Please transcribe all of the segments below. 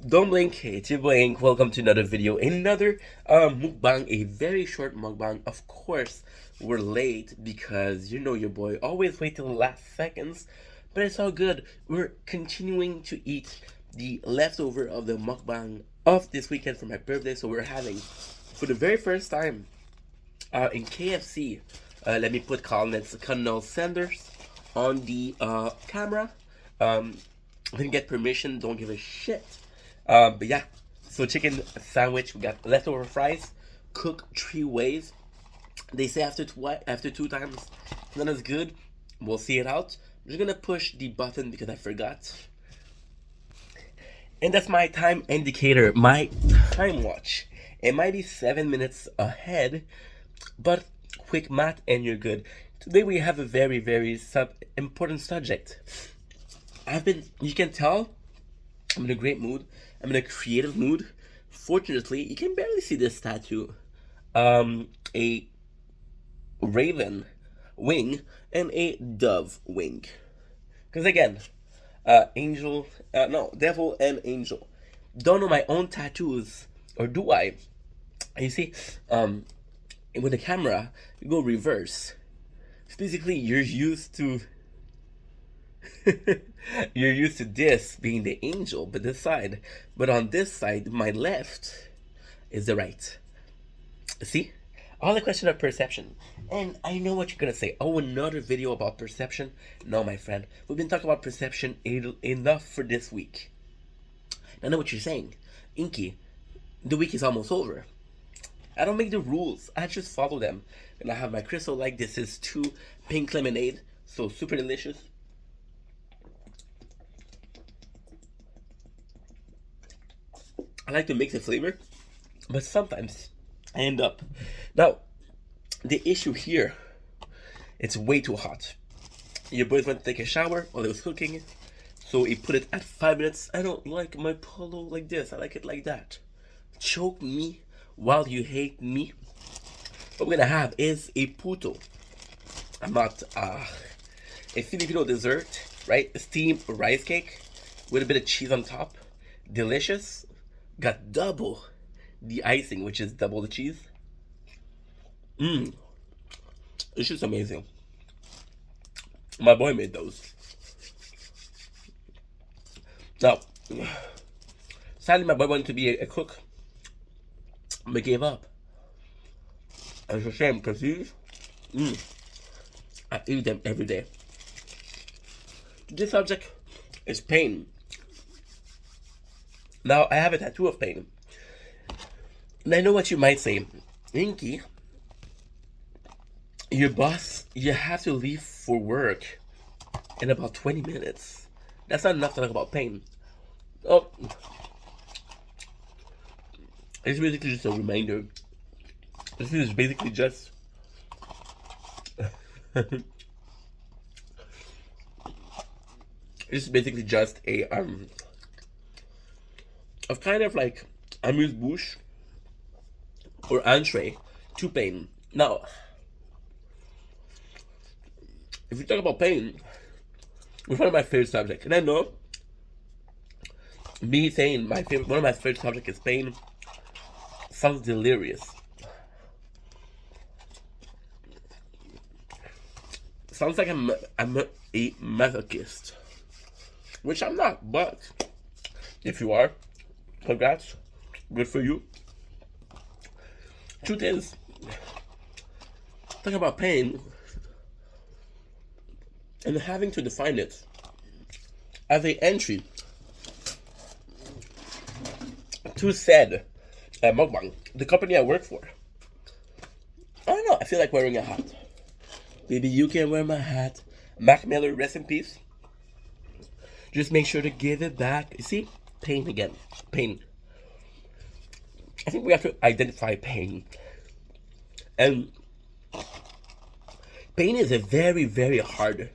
Don't blink, it's your blink. Welcome to another video, another mukbang, a very short mukbang. Of course, we're late because you know your boy always wait till the last seconds, but it's all good. We're continuing to eat the leftover of the mukbang of this weekend for my birthday, so we're having, for the very first time, in KFC. Let me put Colonel Sanders on the camera. Didn't get permission, don't give a shit. But yeah, so chicken sandwich. We got leftover fries, cooked 3 ways. They say after 2 times, it's not as good. We'll see it out. I'm just gonna push the button because I forgot. And that's my time indicator, my time watch. It might be 7 minutes ahead, but quick math and you're good. Today we have a very important subject. You can tell, I'm in a great mood. I'm in a creative mood. Fortunately, you can barely see this tattoo. A raven wing and a dove wing. Because again, devil and angel. Don't know my own tattoos, or do I? You see, with the camera, you go reverse. So basically, you're used to you're used to this being the angel, but this side. But on this side, my left is the right. See? All a question of perception. And I know what you're gonna say. Oh, another video about perception? No, my friend. We've been talking about perception enough for this week. I know what you're saying. Inky, the week is almost over. I don't make the rules. I just follow them. And I have my crystal like this is 2 pink lemonade. So super delicious. I like to mix the flavor, but sometimes I end up. Now, the issue here, it's way too hot. Your boys went to take a shower while they was cooking it, so he put it at 5 minutes. I don't like my polo like this. I like it like that. Choke me while you hate me. What we're gonna have is a puto. I'm not a Filipino dessert, right? A steamed rice cake with a bit of cheese on top. Delicious. Got double the icing, which is double the cheese. It's just amazing. My boy made those. Now, sadly, my boy wanted to be a cook, but gave up. It's a shame because I eat them every day. This subject is pain. Now, I have a tattoo of pain. And I know what you might say. Inky, your boss, you have to leave for work in about 20 minutes. That's not enough to talk about pain. Oh, it's basically just a reminder. This is basically just it's basically just a of kind of like amuse-bouche or entree to pain. Now, if you talk about pain, it's one of my favorite subjects, and I know me saying one of my favorite subjects is pain sounds delirious. Sounds like I'm a masochist, which I'm not. But if you are, congrats, good for you. Truth is, talking about pain and having to define it as a entry to said mukbang, the company I work for. I don't know, I feel like wearing a hat. Maybe you can wear my hat. Mac Miller, rest in peace. Just make sure to give it back. You see? Pain again. Pain. I think we have to identify pain. And pain is a very hard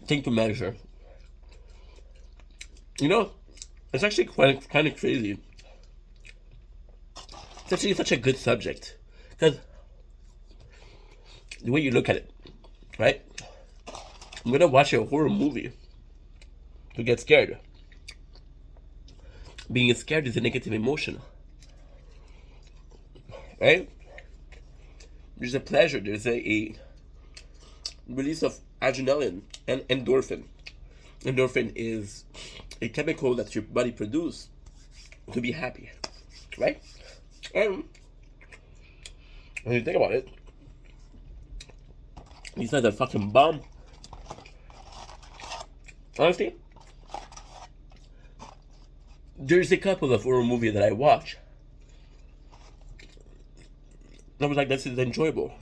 thing to measure. You know, it's actually kind of crazy. It's actually such a good subject. Because the way you look at it, right? I'm gonna watch a horror movie. to get scared. Being scared is a negative emotion, right? There's a pleasure, there's a release of adrenaline and endorphin. Endorphin is a chemical that your body produces to be happy, right? And when you think about it, besides a fucking bomb, honestly, there's a couple of horror movies that I watch. I was like, this is enjoyable.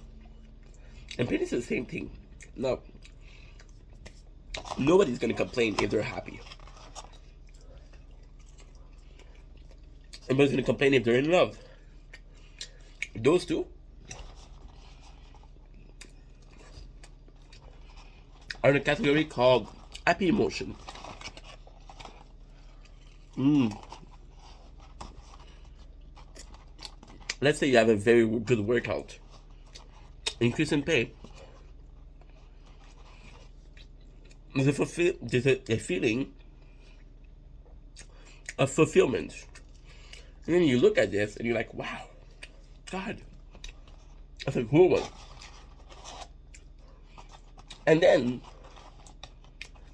And pain is the same thing. Now, nobody's gonna complain if they're happy. Nobody's gonna complain if they're in love. Those two are in a category called happy emotion. Let's say you have a very good workout, increase in pay. There's a feeling of fulfillment. And then you look at this and you're like, wow, God, that's a cool one. And then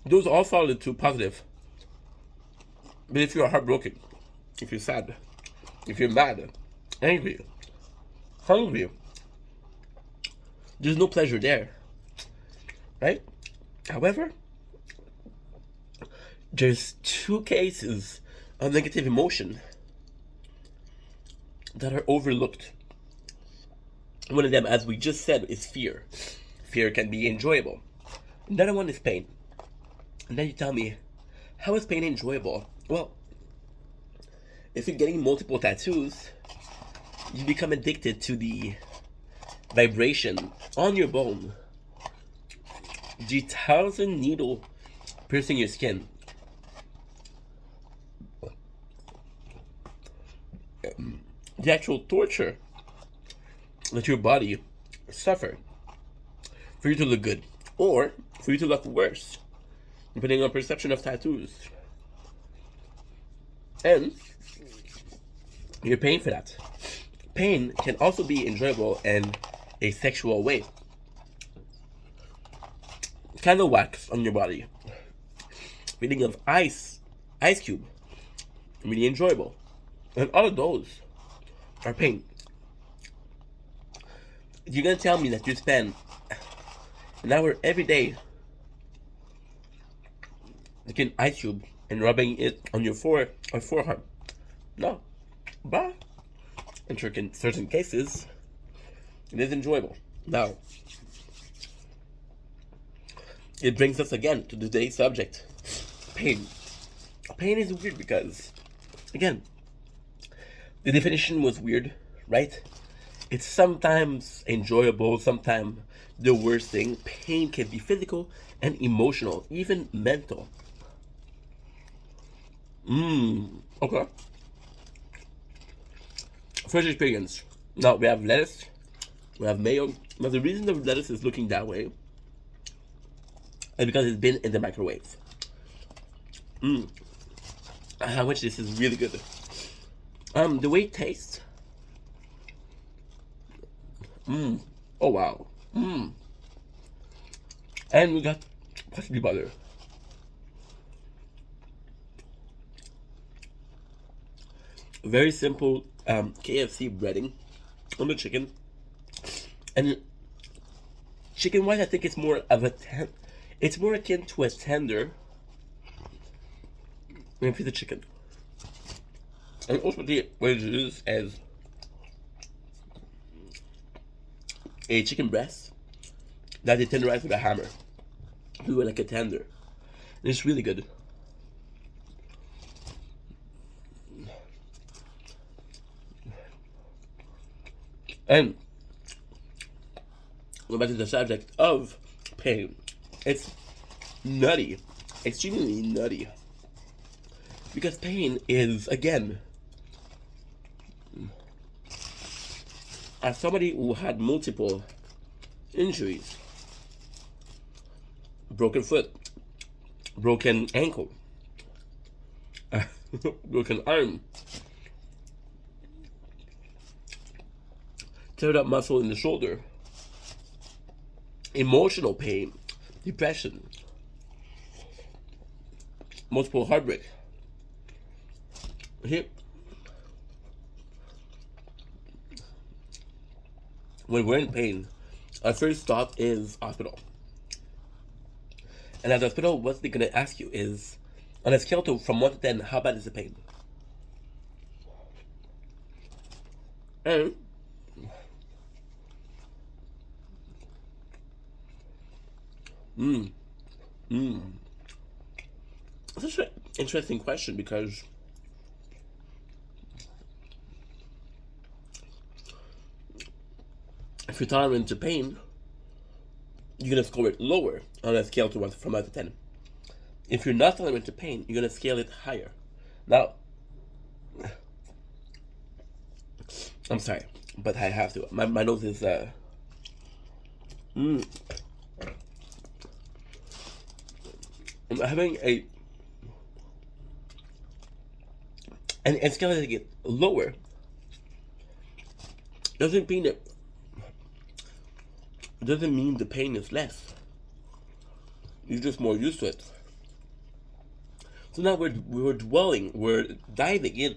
those all fall into positive. But if you're heartbroken, if you're sad, if you're mad, angry, hungry, there's no pleasure there, right? However, there's two cases of negative emotion that are overlooked. One of them, as we just said, is fear. Fear can be enjoyable. Another one is pain. And then you tell me, how is pain enjoyable? Well, if you're getting multiple tattoos, you become addicted to the vibration on your bone. The 1,000 needle piercing your skin. The actual torture that your body suffer for you to look good or for you to look worse, depending on perception of tattoos. And you're paying for that. Pain can also be enjoyable in a sexual way. Candle wax on your body. Feeling of ice cube. Really enjoyable. And all of those are pain. You're gonna tell me that you spend an hour every day taking ice cube and rubbing it on your forearm. No. But in certain cases, it is enjoyable. Now, it brings us again to today's subject, pain. Pain is weird because, again, the definition was weird, right? It's sometimes enjoyable, sometimes the worst thing. Pain can be physical and emotional, even mental. Okay. First experience. Now we have lettuce, we have mayo. Now the reason the lettuce is looking that way is because it's been in the microwave. How much this is really good. The way it tastes. Oh wow. And we got crispy butter. Very simple KFC breading on the chicken. And chicken wise, I think it's more of it's more akin to a tender than a piece of chicken. And ultimately, what it is a chicken breast that they tenderize with a hammer. Do it like a tender. And it's really good. And go back to the subject of pain. It's nutty, extremely nutty. Because pain is, again, as somebody who had multiple injuries, broken foot, broken ankle, broken arm, teared up muscle in the shoulder, emotional pain, depression, multiple heartbreak. Okay? When we're in pain, our first stop is hospital. And at the hospital, what they're gonna ask you is, on a scale to from 1 to 10, how bad is the pain? And it's such an interesting question because if you're tolerant to pain, you're gonna score it lower on a scale to 1 from 1 to 10. If you're not tolerant to pain, you're gonna scale it higher. Now, I'm sorry, but I have to. My nose is I'm having and scaling it lower doesn't mean the pain is less. You're just more used to it. So now we're diving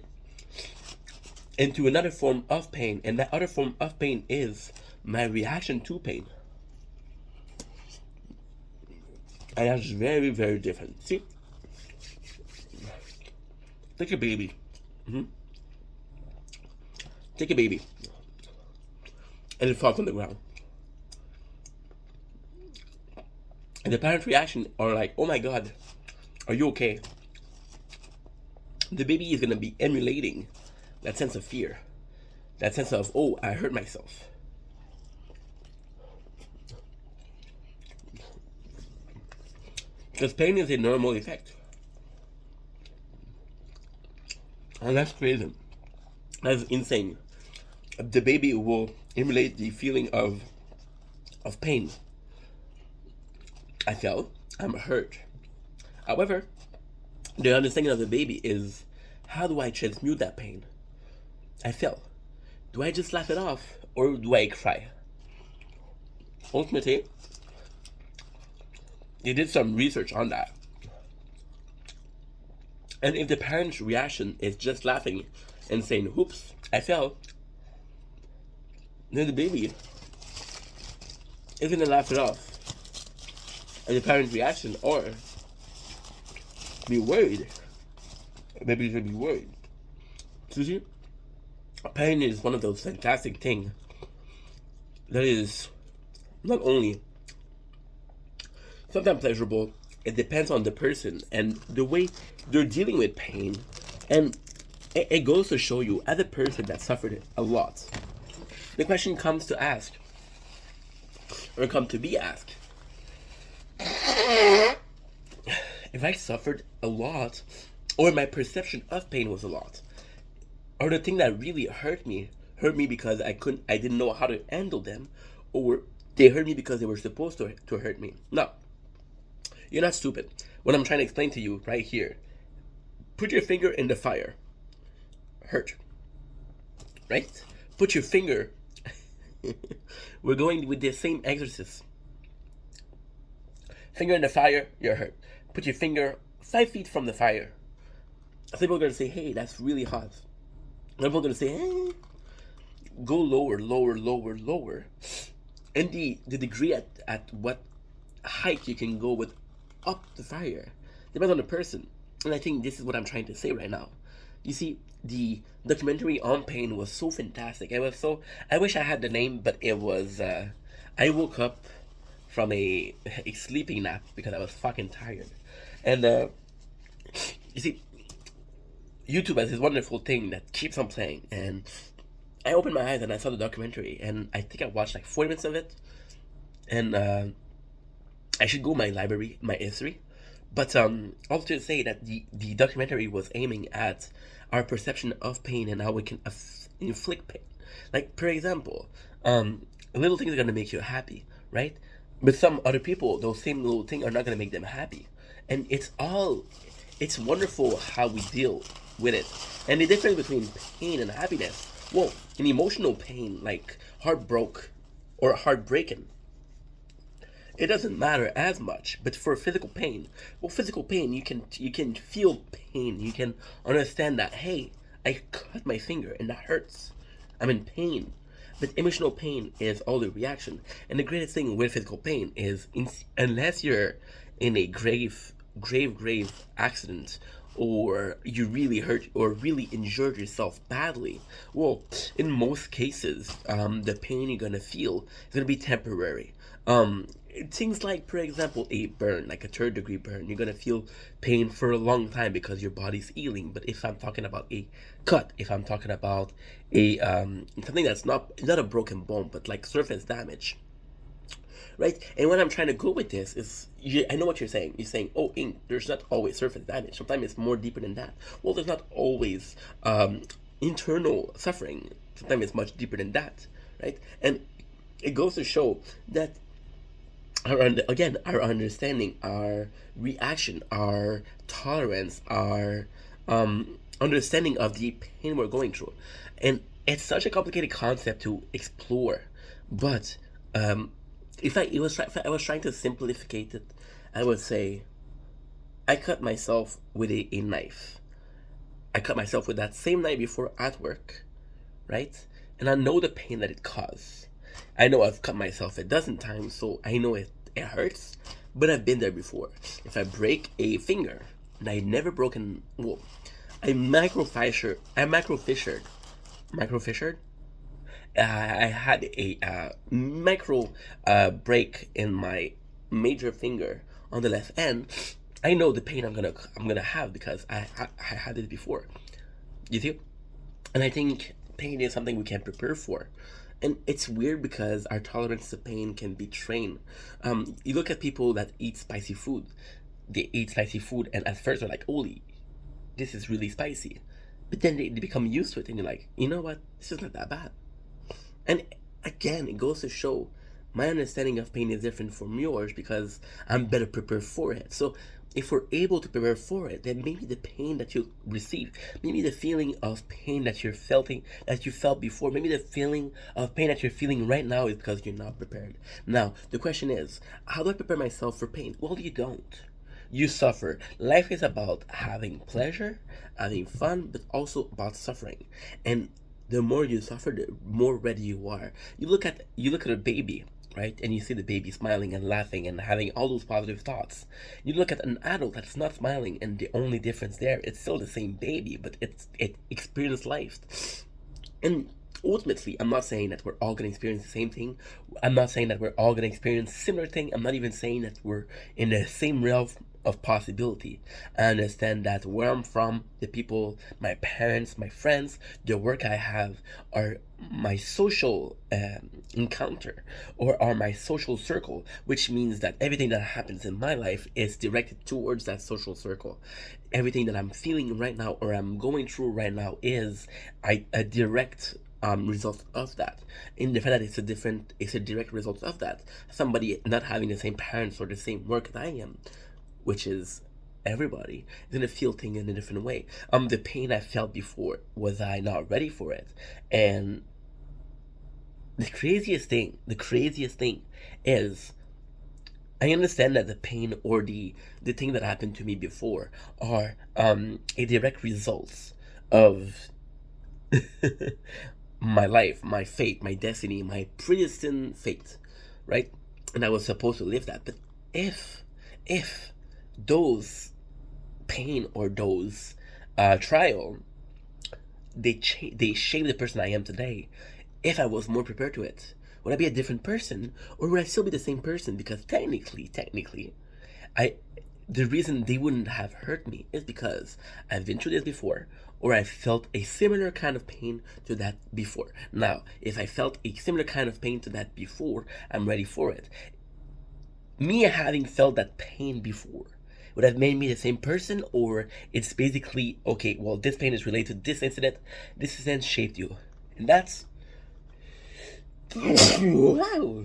into another form of pain, and that other form of pain is my reaction to pain. And that's very, very different. See? Take a baby. Take a baby. And it falls on the ground. And the parents' reaction are like, oh my god, are you okay? The baby is going to be emulating that sense of fear. That sense of, oh, I hurt myself. Because pain is a normal effect. And that's crazy. That's insane. The baby will emulate the feeling of pain. I felt, I'm hurt. However, the understanding of the baby is, how do I transmute that pain? I felt. Do I just laugh it off, or do I cry? Ultimately, they did some research on that. And if the parent's reaction is just laughing and saying, oops, I fell, then the baby is going to laugh it off. And the parent's reaction, or be worried. Maybe he's going to be worried. So see, pain is one of those fantastic things that is not only sometimes pleasurable, it depends on the person and the way they're dealing with pain. And it goes to show you, as a person that suffered a lot, the question comes to ask, or come to be asked, if I suffered a lot, or my perception of pain was a lot, or the thing that really hurt me because I didn't know how to handle them, or they hurt me because they were supposed to hurt me. No, you're not stupid. What I'm trying to explain to you right here, put your finger in the fire. Hurt. Right? Put your finger. We're going with the same exercise. Finger in the fire, you're hurt. Put your finger 5 feet from the fire. Some people are going to say, hey, that's really hot. Some people are going to say, hey, go lower, lower, lower, lower. And the degree at what height you can go with up the fire depends on the person. And I think this is what I'm trying to say right now. You see, the documentary on pain was so fantastic. I wish I had the name, but it was, I woke up from a sleeping nap because I was fucking tired. And, you see, YouTube has this wonderful thing that keeps on playing. And I opened my eyes and I saw the documentary, and I think I watched like 40 minutes of it. And, I should go my library, my history. But also to say that the documentary was aiming at our perception of pain and how we can inflict pain. Like, for example, little things are going to make you happy, right? But some other people, those same little things are not going to make them happy. And it's all it's wonderful how we deal with it. And the difference between pain and happiness, well, in emotional pain, like heartbroken or heartbreaking, it doesn't matter as much. But for physical pain, well, physical pain, you can feel pain. You can understand that, hey, I cut my finger and that hurts. I'm in pain. But emotional pain is all the reaction. And the greatest thing with physical pain is, unless you're in a grave accident, or you really hurt or really injured yourself badly, well, in most cases, the pain you're gonna feel is gonna be temporary. Things like, for example, a burn, like a third-degree burn, you're gonna feel pain for a long time because your body's healing. But if I'm talking about a cut, if I'm talking about a something that's not a broken bone, but like surface damage, right? And what I'm trying to go with this is, I know what you're saying. You're saying, oh, ink, there's not always surface damage. Sometimes it's more deeper than that. Well, there's not always internal suffering. Sometimes it's much deeper than that, right? And it goes to show that our understanding, our reaction, our tolerance, our understanding of the pain we're going through, and it's such a complicated concept to explore. But if I was trying to simplificate it, I would say I cut myself with a knife. I cut myself with that same knife before at work, right? And I know the pain that it caused. I know I've cut myself a dozen times, so I know it hurts, but I've been there before. If I break a finger, and I never broken, well, micro fissured. I had a micro break in my major finger on the left end. I know the pain I'm gonna have because I had it before. You see? And I think pain is something we can prepare for. And it's weird because our tolerance to pain can be trained. You look at people that eat spicy food. They eat spicy food, and at first they're like, holy, this is really spicy. But then they become used to it, and you're like, you know what? This is not that bad. And again, it goes to show my understanding of pain is different from yours because I'm better prepared for it. So if we're able to prepare for it, then maybe the pain that you receive, maybe the feeling of pain that you felt before, maybe the feeling of pain that you're feeling right now is because you're not prepared. Now, the question is, how do I prepare myself for pain? Well, you don't. You suffer. Life is about having pleasure, having fun, but also about suffering. And the more you suffer, the more ready you are. You look at a baby, right? And you see the baby smiling and laughing and having all those positive thoughts. You look at an adult that's not smiling, and the only difference there, it's still the same baby, but it experienced life. And ultimately, I'm not saying that we're all going to experience the same thing. I'm not saying that we're all going to experience similar thing. I'm not even saying that we're in the same realm of possibility. I understand that where I'm from, the people, my parents, my friends, the work I have, are my social encounter, or are my social circle, which means that everything that happens in my life is directed towards that social circle. Everything that I'm feeling right now or I'm going through right now is a direct result of that. In the fact that it's a direct result of that. Somebody not having the same parents or the same work that I am, which is everybody, is gonna feel things in a different way. The pain I felt before, was I not ready for it? And the craziest thing is, I understand that the pain or the thing that happened to me before are a direct result of my life, my fate, my destiny, my predestined fate, right? And I was supposed to live that. But if those pain or those trial, they shape the person I am today, if I was more prepared to it, would I be a different person, or would I still be the same person? Because technically, the reason they wouldn't have hurt me is because I've been through this before, or I felt a similar kind of pain to that before. Now, if I felt a similar kind of pain to that before, I'm ready for it. Me having felt that pain before would have made me the same person, or it's basically, okay, well, this pain is related to this incident shaped you. And that's wow,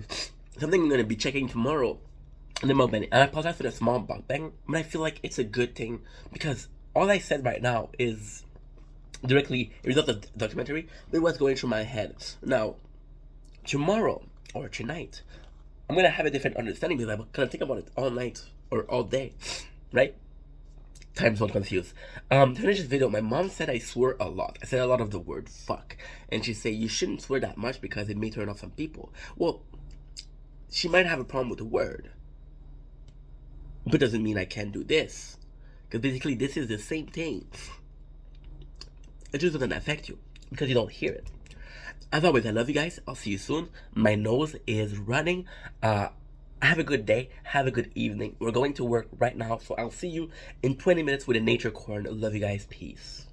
something I'm going to be checking tomorrow. in the mukbang. And I apologize for the small mukbang, but I feel like it's a good thing because all I said right now is directly a result of the documentary, but what's going through my head. Now, tomorrow or tonight, I'm gonna have a different understanding because I'm gonna think about it all night or all day, right? Time's not confused. To finish this video, my mom said I swear a lot. I said a lot of the word fuck. And she said you shouldn't swear that much because it may turn off some people. Well, she might have a problem with the word. But doesn't mean I can't do this. Because basically this is the same thing. It just doesn't affect you because you don't hear it. As always, I love you guys. I'll see you soon. My nose is running. Have a good day. Have a good evening. We're going to work right now, so I'll see you in 20 minutes with a nature corn. Love you guys. Peace.